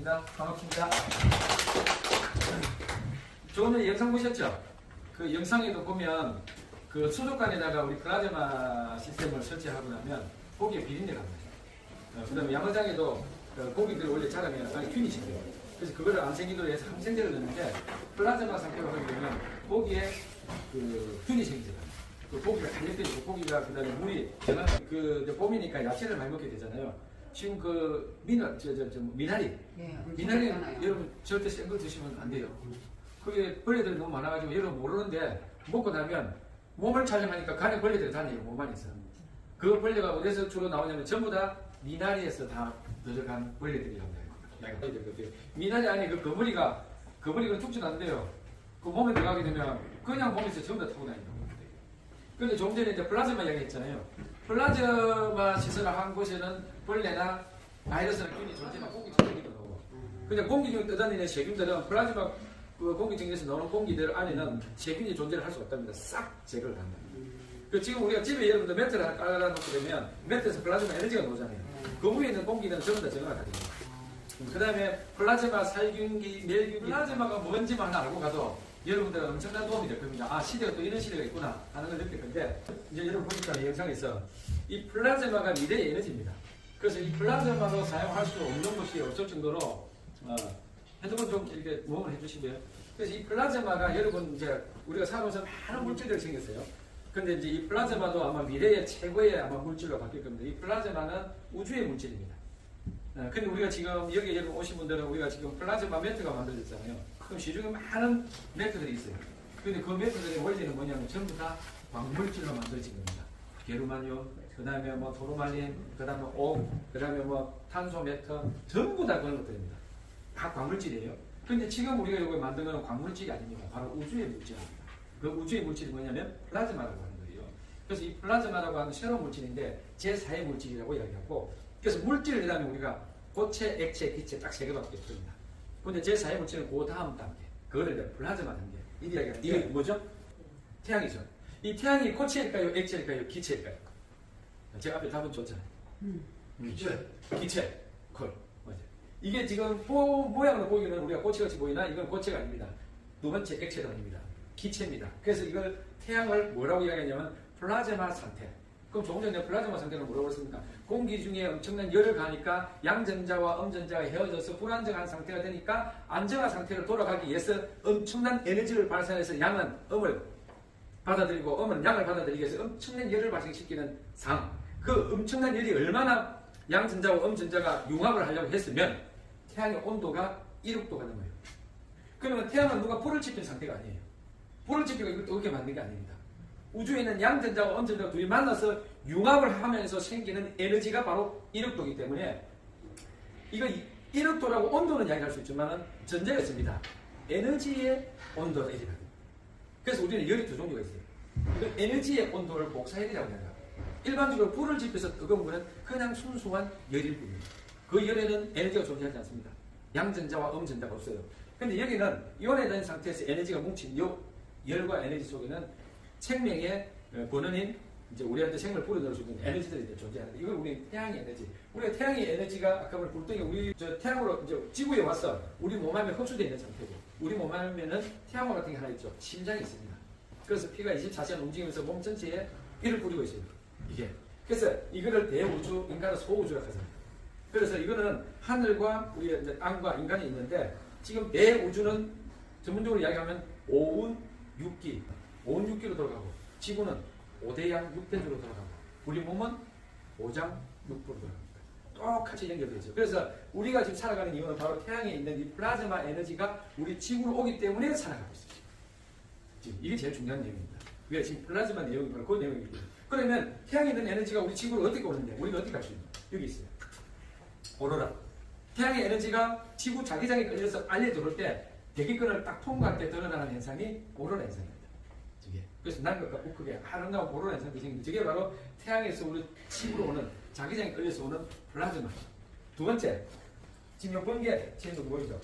반갑습니다. 반갑습니다. 조금 전에 영상 보셨죠? 그 영상에도 보면 그 수족관에다가 우리 플라즈마 시스템을 설치하고 나면 고기에 비린내가 나죠. 그 다음에 양어장에도 고기들 원래 자라면 안에 균이 생겨요. 그래서 그거를 안 생기도록 해서 항생제를 넣는데 플라즈마 상태로 하게 되면 고기에 그 균이 생기잖아요. 그 고기가 달려있고 고기가 그 다음에 물이 제가 그 봄이니까 야채를 많이 먹게 되잖아요. 지금 그 미나리 미나리 여러분 절대 센 거 드시면 안 돼요. 그게 벌레들이 너무 많아가지고 여러분 모르는데 먹고 나면 몸을 촬영하니까 간에 벌레들이 다녀요. 몸 안에서. 그 벌레가 어디서 주로 나오냐면 전부 다 미나리에서 다 들어간 벌레들이라고 해요. 미나리 안에 그 거머리가 죽지도 않대요. 그 몸에 들어가게 되면 그냥 몸에서 전부 다 타고 다니는 거예요. 근데 조금 전에 이제 플라즈마 이야기 했잖아요. 플라즈마 시설을 한 곳에는 벌레나 바이러스나 균이 존재만 공기청정기도 나오고. 근데 공기중 떠다니는 세균들은 플라즈마 그 공기청정기에서 나오는 공기들 안에는 세균이 존재를 할 수 없답니다. 싹 제거를 합니다. 그 지금 우리가 집에 여러분들 매트를 하나 깔아놓고 되면 매트에서 플라즈마 에너지가 나오잖아요. 그 위에 있는 공기는 전부 다 제거가 됩니다. 그 다음에 플라즈마 살균기, 멸균기, 플라즈마가 뭔지만 하나 알고 가도 여러분들은 엄청난 도움이 될 겁니다. 아, 시대가 또 이런 시대가 있구나 하는 걸 느낄 건데, 이제 여러분 보시면 이 영상에서 이 플라즈마가 미래의 에너지입니다. 그래서 이 플라즈마로 사용할 수 없는 것이 없을 정도로 핸드폰 좀 이렇게 모험을 해주시고요. 그래서 이 플라즈마가 여러분 이제 우리가 살아오면서 많은 물질들이 생겼어요. 근데 이제 이 플라즈마도 아마 미래의 최고의 아마 물질로 바뀔 겁니다. 이 플라즈마는 우주의 물질입니다. 근데 우리가 지금 여기 여러분 오신 분들은 우리가 지금 플라즈마 매트가 만들어졌잖아요. 그럼 시중에 많은 매트들이 있어요. 근데 그 매트들의 원리는 뭐냐면 전부 다 광물질로 만들어진 겁니다. 게르마늄, 그 다음에 뭐 토르말린, 그 다음에 옥, 그 다음에 뭐 탄소 매트, 전부 다 그런 것들입니다. 다 광물질이에요. 근데 지금 우리가 이거 만든 건 광물질이 아닙니다. 바로 우주의 물질입니다. 그 우주의 물질이 뭐냐면 플라즈마라고 하는 거예요. 그래서 이 플라즈마라고 하는 새로운 물질인데 제4의 물질이라고 이야기하고, 그래서 물질을 하면 우리가 고체, 액체, 기체 딱 세 개밖에 없습니다. 근데 제4의 물질은 그 다음 단계, 그거를 플라즈마 단계. 이 이야기하는 이게 뭐죠? 태양이죠. 이 태양이 고체일까요? 액체일까요? 기체일까요? 제가 앞에 답은 줬잖아요. 기체. 콜. 맞아요. 이게 지금 모양으로 보기는 우리가 고체같이 보이나 이건 고체가 아닙니다. 두 번째 액체도 아닙니다. 기체입니다. 그래서 이걸 태양을 뭐라고 이야기하냐면 플라즈마 상태. 그럼 조금 전에 플라즈마 상태는 뭐라고 했습니까? 공기 중에 엄청난 열을 가니까 양전자와 음전자가 헤어져서 불안정한 상태가 되니까 안정한 상태로 돌아가기 위해서 엄청난 에너지를 발산해서 양은 음을 받아들이고 음은 양을 받아들이기 위해서 엄청난 열을 발생시키는 상. 그 엄청난 열이 얼마나 양전자와 음전자가 융합을 하려고 했으면 태양의 온도가 1억도가 넘어요. 그러면 태양은 누가 불을 지핀 상태가 아니에요. 불을 지피고 이걸 뜨겁게 만든 게 아닙니다. 우주에 있는 양전자와 음전자가 둘이 만나서 융합을 하면서 생기는 에너지가 바로 1억도이기 때문에 이거 1억도라고 온도는 이야기할 수 있지만 전제가 있습니다. 에너지의 온도가 1이거든요. 그래서 우리는 열이 두 종류가 있어요. 그 에너지의 온도를 복사열이라고 합니다. 일반적으로 불을 지펴서 뜨거운 거는 그냥 순수한 열일 뿐입니다. 그 열에는 에너지가 존재하지 않습니다. 양전자와 음전자가 없어요. 근데 여기는 이온에 된 상태에서 에너지가 뭉친 이 열과 에너지 속에는 생명의 본원인 이제 우리한테 생명을 불어넣을 수 있는 에너지들이 존재하는데 이걸 우리 태양의 에너지. 우리가 태양의 에너지가 아까 말 불덩이 우리 저 태양으로 이제 지구에 와서 우리 몸 안에 흡수되어 있는 상태고 우리 몸 안에는 태양호 같은 게 하나 있죠. 심장이 있습니다. 그래서 피가 24시간 움직이면서 몸 전체에 피를 뿌리고 있어요. 이게. 그래서 이거를 대우주, 인간은 소우주라고 하잖아요. 그래서 이거는 하늘과 우리 이제 땅과 인간이 있는데 지금 대우주는 전문적으로 이야기하면 5운 6기, 5운 6기로 돌아가고 지구는 5대양 6대주로 돌아가고 우리 몸은 5장 6부로 돌아갑니다. 똑같이 연결되어 있어요. 그래서 우리가 지금 살아가는 이유는 바로 태양에 있는 이 플라즈마 에너지가 우리 지구로 오기 때문에 살아가고 있어요. 지금 이게 제일 중요한 내용입니다. 우리가 지금 플라즈마 내용이 바로 그 내용입니다. 그러면 태양에 있는 에너지가 우리 지구로 어떻게 오는데 우리가 어떻게 갈 수 있냐? 여기 있어요. 오로라. 태양의 에너지가 지구 자기장에 걸려서 알려 들어올 때 대기권을 딱 통과할 때 드러나는 현상이 오로라 현상입니다. 저게. 그래서南극과 북극의 아름다운 오로라 현상이 생깁니다. 저게 바로 태양에서 우리 지구로 오는 자기장에 걸려서 오는 플라즈마. 두 번째, 지금 요 번개 지금 보이죠?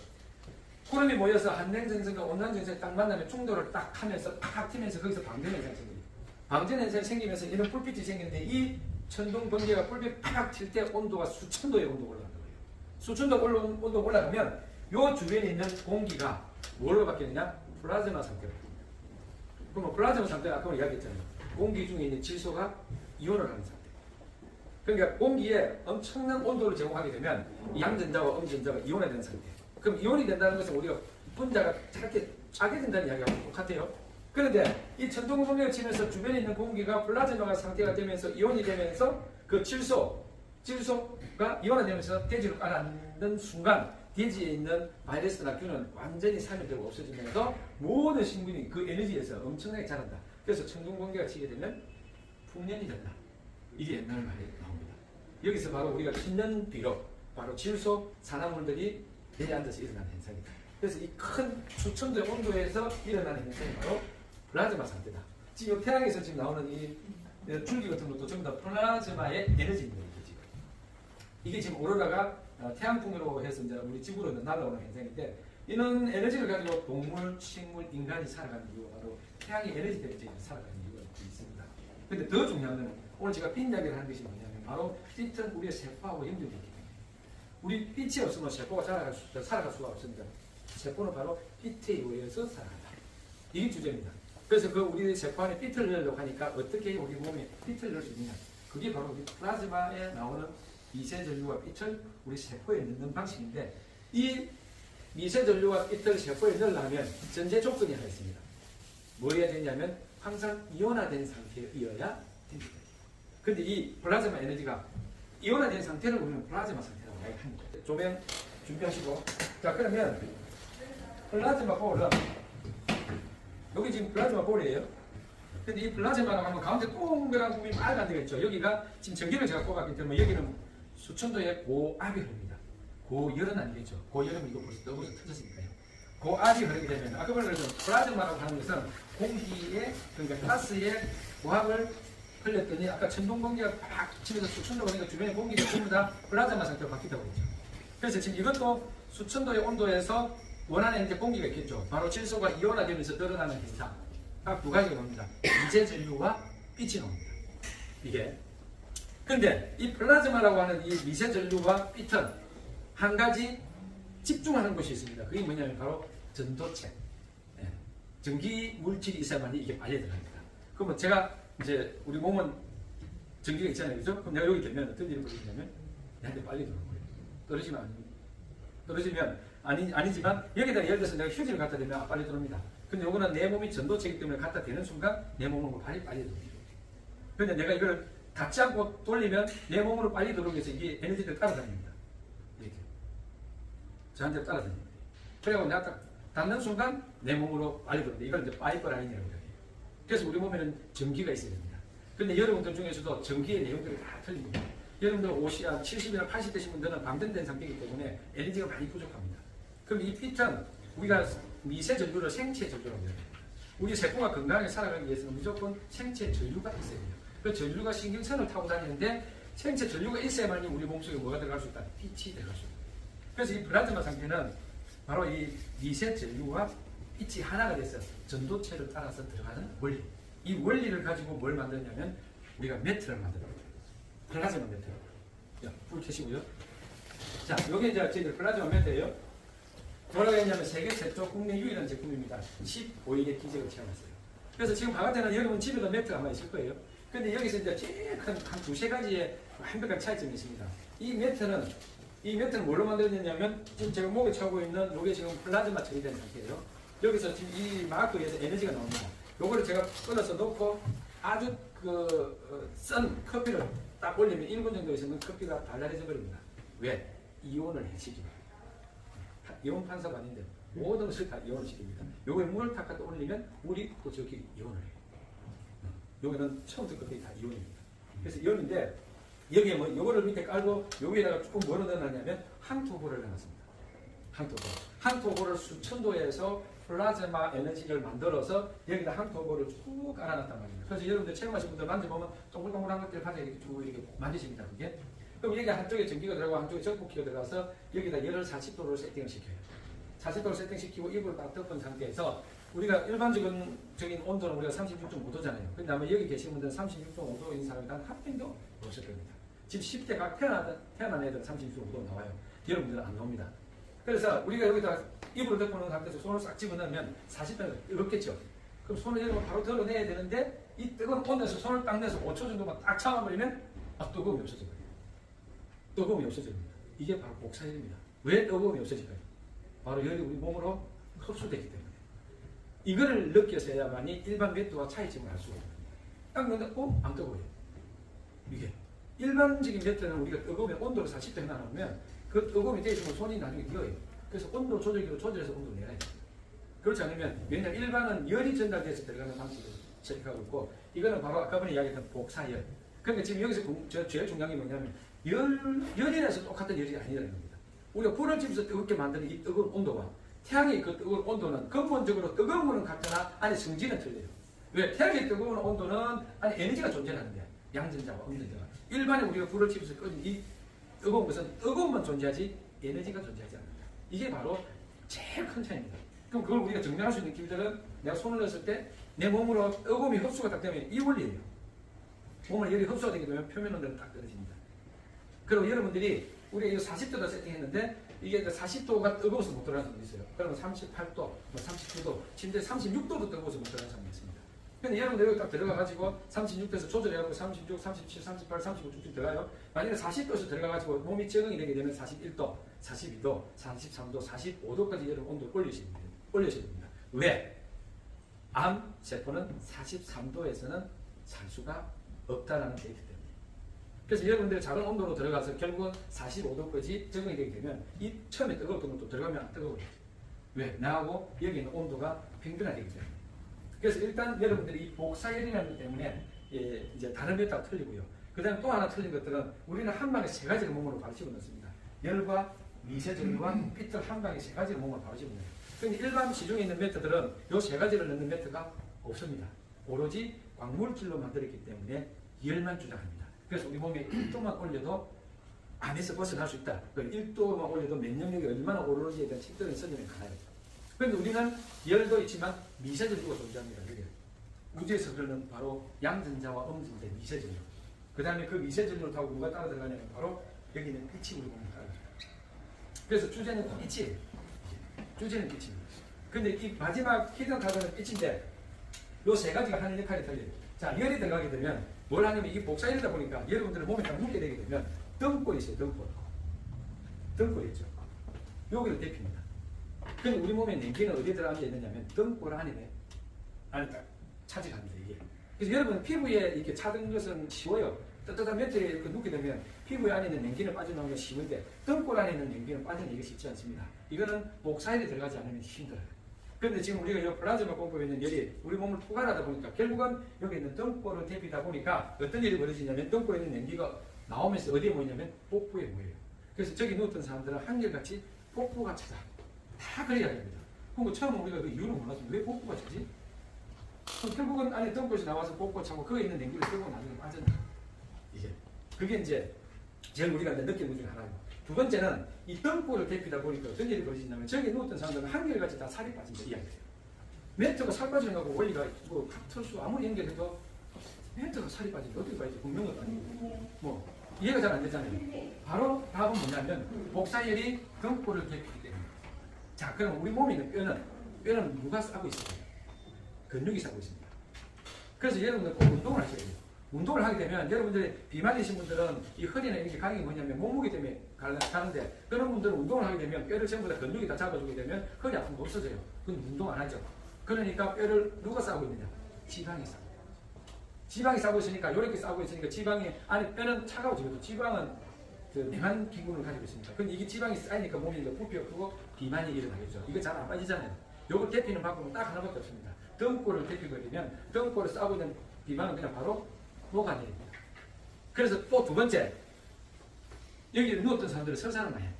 구름이 모여서 한냉전선과 온난전선이 딱 만나면 충돌을 딱 하면서 팍 튀면서 거기서 방전 현상이 생깁니다. 방전 현상이 생기면서 이런 불빛이 생기는데 이 천둥 번개가 불빛 팍 튈 때 온도가 수천 도의 온도가 올라간다고 해요. 수천도 온도 올라가면 요 주변에 있는 공기가 뭘로 바뀌느냐? 플라즈마 상태로. 그럼 플라즈마 상태가 아까 이야기했잖아요. 공기 중에 있는 질소가 이온을 하는 상태. 그러니까 공기에 엄청난 온도를 제공하게 되면 양전자와 음전자가 이온화되는 상태. 그럼 이온이 된다는 것은 우리가 분자가 짜게 된다는 이야기하고 똑같아요. 그런데 이 천둥번개가 치면서 주변에 있는 공기가 플라즈마 상태가 되면서 이온이 되면서 그 질소가 이온화되면서 대지로 가라앉는 순간 대지에 있는 바이러스나 균은 완전히 살면되고 없어지면서 모든 식물이 그 에너지에서 엄청나게 자란다. 그래서 천둥번개가 치게 되면 풍년이 된다. 이게 옛날 말이 나옵니다. 여기서 바로 우리가 천년비로 바로 질소 산화물들이 내려앉아서 일어나는 현상이다. 그래서 이 큰 수천도의 온도에서 일어나는 현상이 바로 플라즈마 상태다. 지금 태양에서 지금 나오는 이 줄기 같은 것도 전부 다 플라즈마의 에너지입니다. 이게 지금 오로라가 태양풍으로 해서 이제 우리 지구로 날아오는 현상인데, 이런 에너지를 가지고 동물, 식물, 인간이 살아가는 이유가 바로 태양의 에너지 때문에 살아가는 이유가 있습니다. 근데 더 중요한 건 오늘 제가 빛 이야기를 하는 것이 뭐냐면 바로 빛은 우리의 세포하고 연결되어 있기 때문에 우리 빛이 없으면 세포가 살아갈 수가 없습니다. 세포는 바로 빛에 의해서 살아간다. 이게 주제입니다. 그래서 그 우리 세포 안에 빛을 넣으려고 하니까 어떻게 우리 몸에 빛을 넣을 수 있느냐. 그게 바로 우리 플라즈마에 나오는 미세전류와 빛을 우리 세포에 넣는 방식인데, 이 미세전류와 빛을 세포에 넣으려면 전제 조건이 하나 있습니다. 뭐여야 되냐면 항상 이온화된 상태여야 됩니다. 근데 이 플라즈마 에너지가 이온화된 상태를 우리는 플라즈마 상태라고 이야기합니다. 조명 준비하시고, 자 그러면 플라즈마 볼은 여기 지금 플라즈마 볼이에요. 근데 이 플라즈마라고 하면 가운데 동그란 부분이 빨간 데가 있죠. 여기가 지금 전기를 제가 뽑았기 때문에 여기는 수천도의 고압이 흐릅니다. 고열은 아니겠죠. 고열은 이거 벌써 너무 터졌으니까요. 고압이 흐르게 되면 아까 말했던 플라즈마라고 하는 것은 공기에, 그러니까 가스에 고압을 흘렸더니 아까 천둥번개가 팍 치면서 수천도가 되니까 주변의 공기가 전부 다 플라즈마 상태로 바뀌다고 했죠. 그래서 지금 이것도 수천도의 온도에서 원하는 이제 공기가 있겠죠. 바로 질소가 이온화되면서 드러나는 현상. 딱 두 가지가 나옵니다. 미세전류와 빛이 나옵니다. 이게. 근데 이 플라즈마라고 하는 이 미세전류와 빛은 한 가지 집중하는 것이 있습니다. 그게 뭐냐면 바로 전도체. 예. 전기 물질이 있어야만 이게 빨리 들어갑니다. 그러면 제가 이제 우리 몸은 전기가 있잖아요. 그죠? 그럼 내가 여기 되면 어떤 일이 벌어지냐면 얘한테 빨리 들어오는 거예요. 떨어지면 아닙니다. 떨어지면 아니지만 여기다 예를 들어서 내가 휴지를 갖다 대면 빨리 들어옵니다. 근데 이거는 내 몸이 전도체이기 때문에 갖다 대는 순간 내 몸으로 빨리 들어옵니다. 그런데 내가 이걸 닿지 않고 돌리면 내 몸으로 빨리 들어오기 위해서 이게 에너지를 따라다닙니다. 이렇게. 저한테 따라다닙니다. 그리고 내가 딱 닿는 순간 내 몸으로 빨리 들어옵니다. 이걸 이제 파이프라인이라고 해요. 그래서 우리 몸에는 전기가 있어야 됩니다. 그런데 여러분들 중에서도 전기의 내용들이 다 틀립니다. 여러분들 50이나 70이나 80 되신 분들은 방전된 상태이기 때문에 에너지가 많이 부족합니다. 그럼 이 빛은 우리가 미세전류를 생체전류라고 해요. 우리 세포가 건강하게 살아가기 위해서는 무조건 생체전류가 있어야 돼요. 그 전류가 신경선을 타고 다니는데 생체전류가 있어야만 우리 몸속에 뭐가 들어갈 수 있다? 빛이 들어갈 수 있다. 그래서 이 플라즈마 상태는 바로 이 미세전류와 빛이 하나가 돼서 전도체를 따라서 들어가는 원리. 이 원리를 가지고 뭘 만드냐면 우리가 매트를 만들어요. 플라즈마 매트. 자, 불 켜시고요. 자, 요게 이제 저희들 플라즈마 매트예요. 뭐라고 했냐면 세계 최초 국내 유일한 제품입니다. 15일의 기적을 체험했어요. 그래서 지금 바깥에는 여러분 집에도 매트가 아마 있을 거예요. 근데 여기서 이제 제일 큰 한 두세 가지의 완벽한 차이점이 있습니다. 이 매트는 뭘로 만들어졌냐면 지금 제가 목에 차고 있는 요게 지금 플라즈마 처리된 상태예요. 여기서 지금 이 마크에서 에너지가 나옵니다. 요거를 제가 끊어서 놓고 아주 쓴 커피를 딱 올리면 1분 정도 있으면 커피가 달달해져 버립니다. 왜? 이온을 해치기. 이온 판사가 아닌데 모든 것을 다 이온을 시킵니다. 요거에 물을 탁 갖다 올리면 물이 또 저기 이온을 해요. 여기는 처음부터 끝까지 다 이온입니다. 그래서 이온인데 여기에 뭐 요거를 밑에 깔고 여기에다가 조금 뭐를 넣어놨냐면 항토호를 넣어놨습니다. 항토호를 수천도에서 플라즈마 에너지를 만들어서 여기다 항토호를 쭉 깔아놨단 말입니다. 그래서 여러분들 체험하신 분들 만져보면 동글동글한 것들을 가지고 이렇게 쭉 이렇게 만지십니다. 그게. 그럼 여기 한쪽에 전기가 들어가고 한쪽에 전폭기가 들어가서 여기다 열을 40도로 세팅을 시켜요. 40도로 세팅시키고 입으로 딱 덮은 상태에서 우리가 일반적인 온도는 우리가 36.5도잖아요. 근데 아마 여기 계신 분들은 36.5도인 사람이 단 한 명도 없을 겁니다. 지금 10대 각 태어난 애들은 36.5도 나와요. 여러분들은 안 나옵니다. 그래서 우리가 여기다 이불을 덮고 놓은 상태에서 손을 싹 집어넣으면 40도가 뜨겁겠죠. 그럼 손을 여러분 바로 덜어내야 되는데 이 뜨거운 온도에서 손을 딱 내서 5초 정도만 딱 참아버리면 뜨거움이 없어져요. 뜨거움이 없어집니다. 이게 바로 복사열입니다. 왜 뜨거움이 없어질까요? 바로 열이 우리 몸으로 흡수되기 때문에. 이거를 느껴서야만이 일반 매트와 차이점을 알 수가 있습니다. 딱 넣고 안 뜨거워요. 이게 일반적인 매트는 우리가 뜨거우면 온도를 40도 해놔놓으면 그 뜨거움이 되어있으면 손이 나중에 비어요. 그래서 온도 조절기로 조절해서 온도를 내야 돼요. 그렇지 않으면, 왜냐하면 일반은 열이 전달돼서 들어가는 방식을 체크하고 있고, 이거는 바로 아까 전에 이야기했던 복사열. 그러니까 지금 여기서 제일 중요한 게 뭐냐면, 열이라서 똑같은 열이 아니라는 겁니다. 우리가 불을 집어서 뜨겁게 만드는 이 뜨거운 온도와 태양의 그 뜨거운 온도는 근본적으로 뜨거운 거는 같으나 안에 성질은 틀려요. 왜? 태양의 뜨거운 온도는 안에 에너지가 존재하는데, 양전자와 음전자가. 일반에 우리가 불을 집어서 끄는 이 뜨거운 것은 뜨거움만 존재하지 에너지가 존재하지 않는다. 이게 바로 제일 큰 차이입니다. 그럼 그걸 우리가 증명할 수 있는 기술들은 내가 손을 넣었을 때 내 몸으로 뜨거움이 흡수가 딱 되면 이 원리예요. 몸에 열이 흡수가 되게 되면 표면 온도는 딱 떨어집니다. 그리고 여러분들이 우리가 이거 40도다 세팅했는데 이게 40도가 뜨거워서 못 들어가는 사람도 있어요. 그러면 38도, 39도, 침대 36도도 뜨거워서 못 들어가는 사람이 있습니다. 근데 여러분들 여기 딱 들어가가지고 36도에서 조절해가지고 36, 37, 38, 35 쭉쭉 들어가요. 만약에 40도에서 들어가가지고 몸이 적응이 되게 되면 41도, 42도, 43도, 45도까지 여러분 온도를 올리셔야 됩니다. 왜? 암 세포는 43도에서는 살 수가 없다라는 데이터 때문에. 그래서 여러분들 작은 온도로 들어가서 결국은 45도까지 적응이 되게 되면 이 처음에 뜨거웠던 것도 들어가면 안 뜨거워요. 왜? 나하고 여기 있는 온도가 평등하기 때문에. 그래서 일단 여러분들이 이 복사열이라는 것 때문에 이제 다른 것과 틀리고요. 그 다음에 또 하나 틀린 것들은 우리는 한 방에 세 가지를 몸으로 바로 집어넣습니다. 열과 미세전과 피털 한 방에 세 가지를 몸으로 바로 집어넣어요. 근데 일반 시중에 있는 매트들은 이 세 가지를 넣는 매트가 없습니다. 오로지 광물질로 만들었기 때문에 열만 주장합니다. 그래서 우리 몸에 1도만 올려도 암에서 벗어날 수 있다. 1도만 올려도 면역력이 얼마나 오르는지에 대한 책들은 써주면 가요. 그런데 우리는 열도 있지만 미세전류가 존재합니다. 이게 우주에서 흐르는 바로 양전자와 음전자의 미세전류. 그 다음에 그 미세전류를 타고 누가 따라 들어가냐면 바로 여기 있는 빛이 우리 몸에 따라요. 그래서 주제는 빛이에요. 주제는 빛입니다. 근데 이 마지막 히든 카드는 빛인데 요 세 가지가 하는 역할이 틀려요. 자, 열이 들어가게 되면 뭘 하냐면 이 복사열이다 보니까 여러분들의 몸에 딱 묻게 되게 되면 등골이 있어요. 등골이 있죠. 여기를 대핍니다. 근데 우리 몸에 냉기는 어디에 들어앉아 있느냐면 등골 안에 딱 차지합니다. 이게. 그래서 여러분 피부에 이렇게 차든 것은 쉬워요. 뜨뜻한 매트에 눕게 되면 피부에 안에 있는 냉기는 빠져나오는 게 쉬운데 등골 안에 있는 냉기는 빠져나오기가 쉽지 않습니다. 이거는 복사열이 들어가지 않으면 힘들어요. 그런데 지금 우리가 이 플라즈마 공급에 있는 열이 우리 몸을 포괄하다 보니까 결국은 여기 있는 등골을 대피다 보니까 어떤 일이 벌어지냐면 등골에 있는 냉기가 나오면서 어디에 모이냐면 복부에 모여요. 그래서 저기 누웠던 사람들은 한결같이 복부가 차다. 다 그래야 됩니다. 그럼 처음 우리가 그 이유를 몰랐으면 왜 복부가 차지? 그럼 결국은 안에 등골이 나와서 복부가 차고 거기에 있는 냉기를 결국 나중에 빠져나가. 그게 이제 제일 우리가 이제 느끼는 것 중에 하나예요. 두 번째는 이 등골을 대피다 보니까 어떤 일이 벌어지냐면 저기 누웠던 사람들은 한결같이 다 살이 빠진다 이야기예요. 매트가 살 빠지는 거하고 원리가 뭐 각설수 아무리 연결해도 매트가 살이 빠지는데 어떻게 빠지지? 분명한 것도 아니고 뭐 이해가 잘 안 되잖아요. 바로 답은 뭐냐면 복사열이 등골을 대피하기 때문에. 자, 그럼 우리 몸에 있는 뼈는 누가 싸고 있어요? 근육이 싸고 있습니다. 그래서 여러분들 꼭 운동을 하셔야 돼요. 운동을 하게 되면 여러분들이 비만이신 분들은 이 허리나 이런 게 가는 게 뭐냐면 몸무게 때문에 가는데 그런 분들은 운동을 하게 되면 뼈를 전부 다 근육이 다 잡아주게 되면 허리 아픔도 없어져요. 그건 운동 안 하죠. 그러니까 뼈를 누가 싸고 있느냐? 지방이 싸고. 지방이 싸고 있으니까 이렇게 싸고 있으니까 지방이 안에 뼈는 차가워지거든요. 지방은 그 냉한 기분을 가지고 있습니다. 근데 이게 지방이 쌓이니까 몸이 부피가 크고 비만이 일어나겠죠. 이거 잘 안 빠지잖아요. 요걸 대피는 방법은 딱 하나밖에 없습니다. 등골을 대피거리면 등골을 싸고 있는 비만은 그냥 바로 녹아내립니다. 그래서 또 두 번째, 여기 누웠던 사람들은 설사를 많이 해요.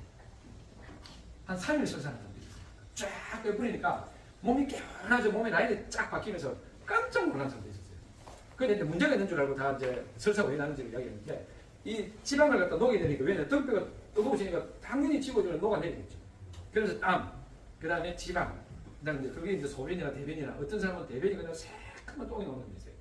한 3일 설사하는 사람들이 있어요. 쫙 빼버리니까 몸이 개운하죠. 몸의 라인이 쫙 바뀌면서 깜짝 놀란 사람들이 있었어요. 그런데 문제가 있는 줄 알고 다 이제 설사가 왜 나는지를 이야기했는데 이 지방을 갖다 녹여내니까 왜냐면 등뼈가 뜨거워지니까 당연히 지고들은 녹아내리겠죠. 그래서 땀, 그 다음에 지방, 그 다음에 그게 이제 소변이나 대변이나 어떤 사람은 대변이 그냥 새까만 똥이 나오는 게 있어요.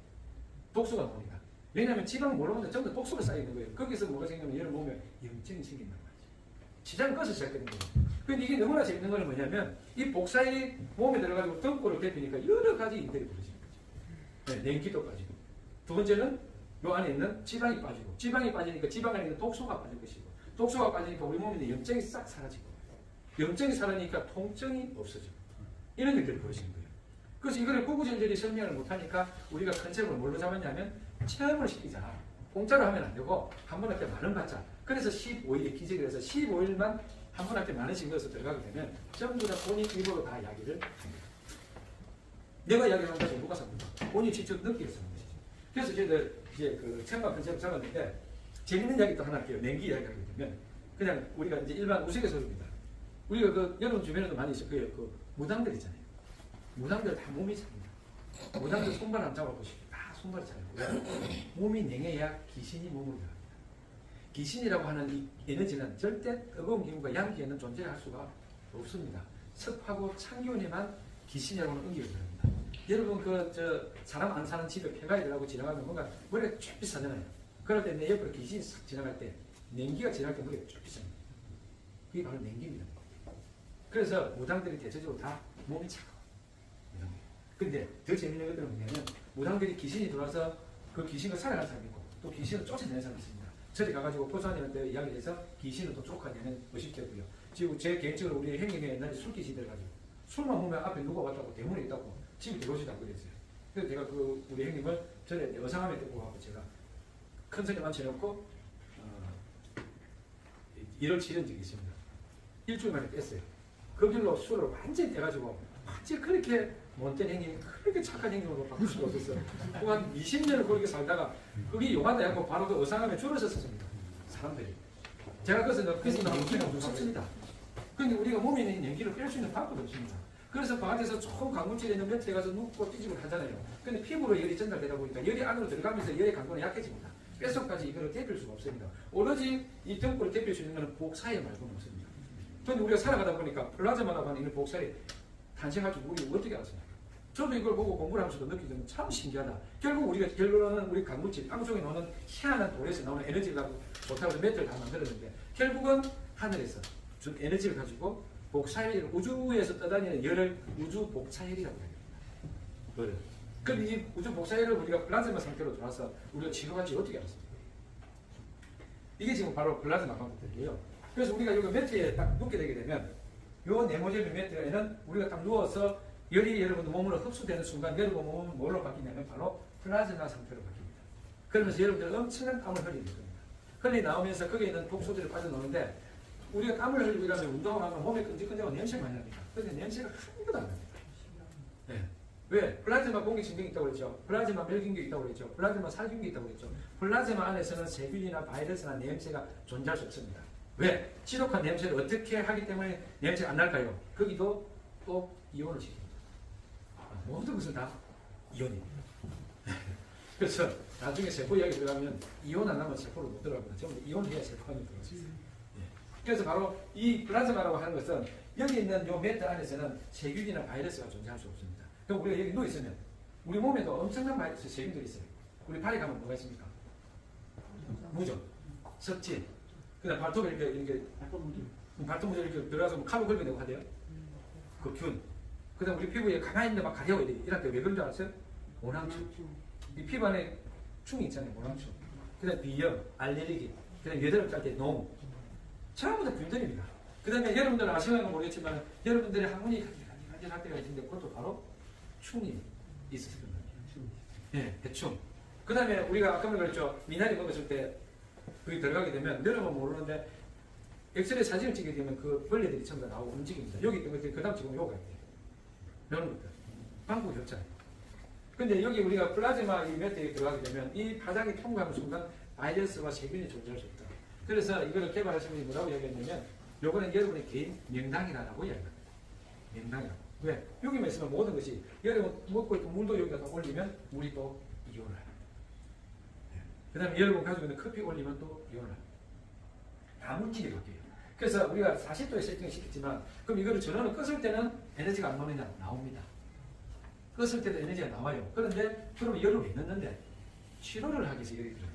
독소가 나오니까. 왜냐하면 지방 몰라보는데 전부 독소가 쌓여있는 거예요. 거기서 뭐가 생기냐면 얘를 보면 염증이 생긴단 말이죠. 지장을 꺼서 시작되는 거예요. 근데 이게 너무나 재밌는 건 뭐냐면 이 복사이 몸에 들어가지고 등골을 데피니까 여러 가지 일들이 벌어지는 거죠. 네, 냉기도 빠지고. 두 번째는 요 안에 있는 지방이 빠지고, 지방이 빠지니까 지방 안에 있는 독소가 빠질 것이고, 독소가 빠지니까 우리 몸에 있는 염증이 싹 사라지고, 염증이 사라지니까 통증이 없어지고, 이런 일들이 벌어지는 거예요. 그래서 이거를 구구절절히 설명을 못하니까 우리가 컨셉을 뭘로 잡았냐면 체험을 시키자. 공짜로 하면 안 되고 한 번한테 만원 받자. 그래서 15일이 기적이 돼서 15일만 한 번한테 만원씩 넣어서 들어가게 되면 전부 다 본인 입으로 다 이야기를 합니다. 내가 이야기를 한다고 누가 삽니까? 본인이 직접 느끼게 쓰는 것이죠. 그래서 저희들 이제 그 체험과 컨셉을 잡았는데 재밌는 이야기 또 하나 할게요. 냉기 이야기 하게 되면 그냥 우리가 이제 일반 우스갯소리입니다. 우리가 그 여러분 주변에도 많이 있을 거예요. 그 무당들 있잖아요. 무당들 다 몸이 찹니다. 무당들 손발 안 잡아보시고 다 손발이 차요. 몸이 냉해야 귀신이 몸을 들어갑니다. 귀신이라고 하는 이 에너지는 절대 뜨거운 기운과 양기에는 존재할 수가 없습니다. 습하고 찬 기운에만 귀신이라고 하는 응기가 들어갑니다. 여러분 사람 안 사는 집에 폐가 일어나고 지나가면 뭔가 머리가 쭉 비싸잖아요. 그럴 때 내 옆으로 귀신이 싹 지나갈 때 냉기가 지나갈 때 머리가 쭉 비쌉니다. 그게 바로 냉기입니다. 그래서 무당들이 대체적으로 다 몸이 차가워요. 근데 더 재밌는 것들은 뭐냐면 무당들이 귀신이 들어와서 그 귀신과 살아가는 사람이 있고 또 귀신을 쫓아내는 사람이 있습니다. 저리 가가지고 포수아님한테 이야기를 해서 귀신을 또 쫓아내는 것이 되고요. 지금 제 개인적으로 우리 형님이 옛날에 술귀신이 돼가지고 술만 먹으면 앞에 누가 왔다고 대문에 있다고 집에 들어오지도 않고 그랬어요. 그래서 제가 그 우리 형님을 전에 여상함에 데리고 가고 제가 큰 소리 만쳐놓고 1월 7일 적이 있습니다. 일주일 만에 뺐어요. 그 길로 술을 완전히 떼가지고 완전히 그렇게 못된 형님이 그렇게 착한 형님으로 바꿀 수가 없었어요. 한 20년을 그렇게 살다가 그게 용하다 해서 바로 그 의상함에 줄을 섰습니다. 사람들이. 제가 그래서 너무 무섭습니다. 그런데 우리가 몸에 있는 연기를 뺄 수 있는 방법이 없습니다. 그래서 바깥에서 조금 강물질에 있는 매트에 가서 눕고 뒤집고 하잖아요. 근데 피부로 열이 전달되다 보니까 열이 안으로 들어가면서 열의 강도는 약해집니다. 뼛속까지 이거를 대필 수가 없습니다. 오로지 이 등골을 대필 수 있는 것은 복사에 말고는 없습니다. 그런데 우리가 살아가다 보니까 플라즈마라고 하는 이 복사에 탄생할 줄 우리 어떻게 알았습니까? 저도 이걸 보고 공부를 하면서도 느끼면 참 신기하다. 결국 우리가 결론은 우리 강물질, 땅 속에 나오는 희한한 돌에서 나오는 에너지를 가지고 좋다고 해서 매트를 다 만들었는데 결국은 하늘에서 준 에너지를 가지고 복사열, 우주에서 떠다니는 열을 우주 복사열이라고 합니다. 그런데 이 우주 복사열을 우리가 플라즈마 상태로 들어와서 우리가 치료할지 어떻게 알았습니까? 이게 지금 바로 플라즈마 방법들이에요. 그래서 우리가 여기 매트에 딱 눕게 되게 되면 요 네모젤 매트에는 우리가 딱 누워서 열이 여러분 몸으로 흡수되는 순간 여러분 몸은 뭘로 바뀌냐면 바로 플라즈마 상태로 바뀝니다. 그러면서 여러분들 엄청난 땀을 흘리는 겁니다. 흘리 나오면서 거기에 있는 독소들이 빠져나오는데 우리가 땀을 흘리고 이러면 운동을 하면 몸에 끈적끈적한 냄새가 많이 납니다. 그런데 냄새가 하나도 안 납니다. 네. 왜? 플라즈마 공기신경이 있다고 그랬죠. 플라즈마 멸균경이 있다고 그랬죠. 플라즈마 살균경이 있다고 그랬죠. 플라즈마 안에서는 세균이나 바이러스나 냄새가 존재할 수 없습니다. 왜? 지독한 냄새를 어떻게 하기 때문에 냄새가 안 날까요? 거기도 또 이온을 시킵니다. 모든 것은 다 이온입니다. 그래서 나중에 세포 이야기 들어가면 이온 안 나면 세포로 못 들어갑니다. 전부 이온해야 세포가 들어갈 수 있어요. 그래서 바로 이 플라즈마라고 하는 것은 여기 있는 요 매트 안에서는 세균이나 바이러스가 존재할 수 없습니다. 그럼 우리가 여기 누워 있으면 우리 몸에도 엄청난 바이러스 세균들이 있어요. 우리 발에 가면 뭐가 있습니까? 무좀, 섭진, 그다음 발톱에 이렇게 발톱무좀 이렇게 들어가서 칼로 긁어내고 하대요. 그 균. 그다음 우리 피부에 가만히 있는데 막 가려워야 돼. 이럴 때 왜 그런 줄 아세요? 모낭충. 이 피부 안에 충이 있잖아요. 모낭충. 그다음 비염, 알레르기, 그다음 여드름 짤 때 농. 전부 다 균들입니다. 그 다음에 여러분들은 아시는지 모르겠지만 여러분들의 항문이 간질간질할 때가 있는데 그것도 바로 충이 있었을 겁니다. 네, 대충. 그 다음에 우리가 아까 그랬죠. 미나리 먹었을 때 거기 들어가게 되면 여러분 모르는데 엑스레이 사진을 찍게 되면 그 벌레들이 전부 다 나오고 움직입니다. 여기 있던 것들이 그 다음 지금 요가 있대요. 이런 것들. 방법이 없잖아요. 근데 여기 우리가 플라즈마 이 매트에 들어가게 되면 이 바닥이 통과하는 순간 바이러스와 세균이 존재할 수 있다. 그래서 이거를 개발하신 분이 뭐라고 이야기했냐면 요거는 여러분의 개인 명당이라고 이야기합니다. 명당이라고. 왜? 여기만 있으면 모든 것이 여러분 먹고 있던 물도 여기다 올리면 물이 또 이온을 합니다. 그 다음에 여러분 가지고 있는 커피 올리면 또 이온을 합니다. 다 물질이 바뀌어요. 그래서 우리가 40도에 세팅을 시켰지만 그럼 이거를 전원을 껐을 때는 에너지가 안 나오느냐? 나옵니다. 껐을 때도 에너지가 나와요. 그런데 그럼 열을 왜 넣는데? 치료를 하기 위해서 열이 들어요.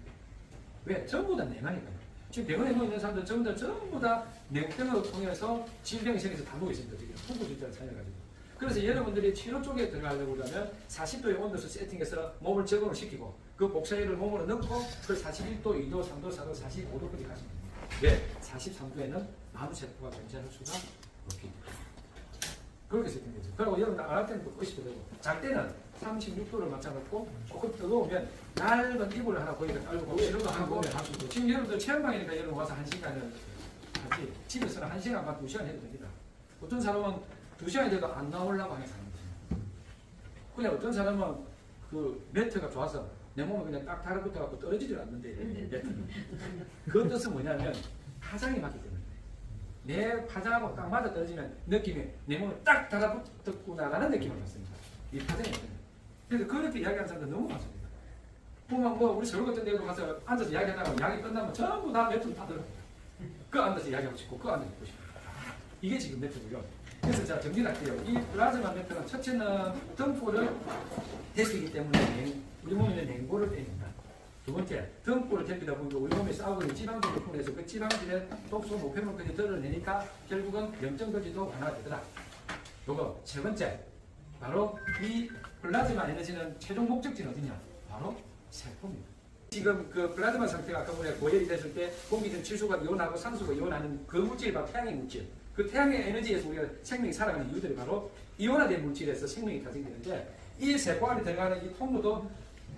왜? 전부 다 냉하니까요. 지금 병원에 누워 있는 사람들 전부 다 냉병을 통해서 질병이 생겨서 다 누워 있습니다. 지금 후구질환 살려가지고. 그래서 여러분들이 치료 쪽에 들어가려고 그러면 40도의 온도에서 세팅해서 몸을 적응을 시키고 그 복사기를 몸으로 넣고 그 41도, 2도, 3도, 4도, 45도까지 가시면 됩니다. 왜? 43도에는 아무 세포가 존재할 수가 없기 때문에. 그렇게 세팅되죠. 그리고 여러분 안 할 때는 또 끄시도 되고 잘 때는 36도를 맞춰놓고 조금 뜨거우면 얇은 이불을 하나 거기다 깔고 이런 거 하고 지금 여러분들 체험방이니까 여러분 와서 1시간을 하지 집에서는 1시간 반, 2시간 해도 됩니다. 어떤 사람은 2시간이 돼도 안 나오려고 하는 사람이 있어요. 그냥 어떤 사람은 그 매트가 좋아서 내 몸에 그냥 딱 달라붙어갖고 떨어지질 않는데 매트는. 그 뜻은 뭐냐면 파장이 맞기 때문에 내 파장하고 딱 맞아 떨어지면 느낌이 내 몸에 딱 달라붙었구나라는 느낌을 받습니다. 이 파장이 때문에. 그래서 그렇게 이야기하는 사람들 너무 많습니다. 보면 뭐 우리 서울 같은 데도 가서 앉아서 이야기하다가 이야기 끝나면 전부 다 매트를 다 들어요. 그 앉아서 이야기하고 싶고 그 앉아서 듣고 싶고 이게 지금 매트고요. 그래서 제가 정리할게요. 이 플라즈마 매트는 첫째는 등골을 대시기 때문에 우리 몸에 있는 냉골을 빼낸다. 두 번째, 등골을 대피다 보니까 우리 몸에 싸우고 있는 지방질을 통해서 그 지방질의 독소 노폐물까지 드러내니까 결국은 염증거지도 완화되더라. 요거 세 번째, 바로 이 플라즈마 에너지는 최종 목적지는 어디냐? 바로 세포입니다. 지금 그 플라즈마 상태가 아까 보면 고열이 됐을 때 공기 중 질소가 이온하고 산소가 이온하는 그 물질이 바로 태양의 물질. 그 태양의 에너지에서 우리가 생명이 살아가는 이유들이 바로 이온화된 물질에서 생명이 탄생되는데 이 세포 안에 들어가는 이 통로도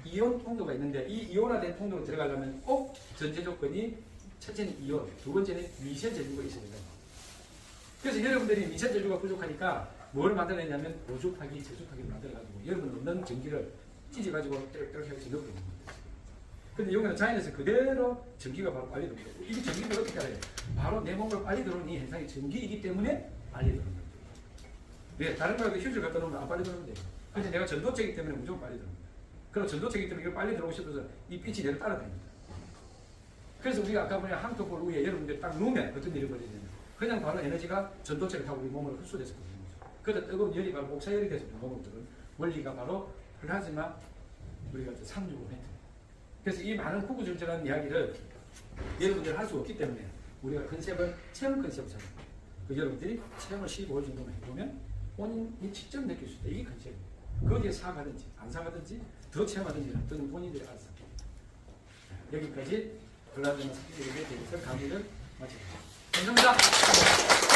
이온 통로가 있는데 이 이온화된 통로로 들어가려면 꼭 전제 조건이 첫째는 이온, 두 번째는 미세 전류가 있어야 된다. 그래서 여러분들이 미세 전류가 부족하니까 뭘 만들어내냐면 보조파기, 제조파기를 만들어가지고 여러분 넣는 전기를 찢어가지고 이렇게 해서 넣고 있는 겁니다. 근데 여기는 자연에서 그대로 전기가 바로 빨리 들어오고 이게 전기를 어떻게 알아요? 바로 내 몸으로 빨리 들어오는 이 현상이 전기이기 때문에 빨리 들어오는 거예요. 왜? 다른 거에도 휴지를 갖다 놓으면 안 빨리 들어오면 돼요. 근데 내가 전도체이기 때문에 무조건 빨리 들어옵니다. 그럼 전도체이기 때문에 이걸 빨리 들어오고 싶어서 이 빛이 내를 따라다닙니다. 그래서 우리가 아까 보니 한토골 위에 여러분들 딱 누우면 어떤 일이 벌어지냐면 그냥 바로 에너지가 전도체를 타고 우리 몸으로 흡수돼서 거든요. 그래서 뜨거운 열이 바로 복사열이 돼서 몸으로 들어오는 원리가 바로 플라즈마 우리가 상륙을 했죠. 그래서 이 많은 구구절절한 이야기를 여러분들이 할 수 없기 때문에 우리가 컨셉을 체험 컨셉을 잡아요. 그 여러분들이 체험을 15일 정도만 해보면 본인이 직접 느낄 수 있다. 이게 컨셉입니다. 거기에 사가든지 안 사가든지 더 체험하든지 어떤 본인들이 알아서 여기까지 플라즈마 스피드에 대해서 강의를 마치겠습니다. 감사합니다.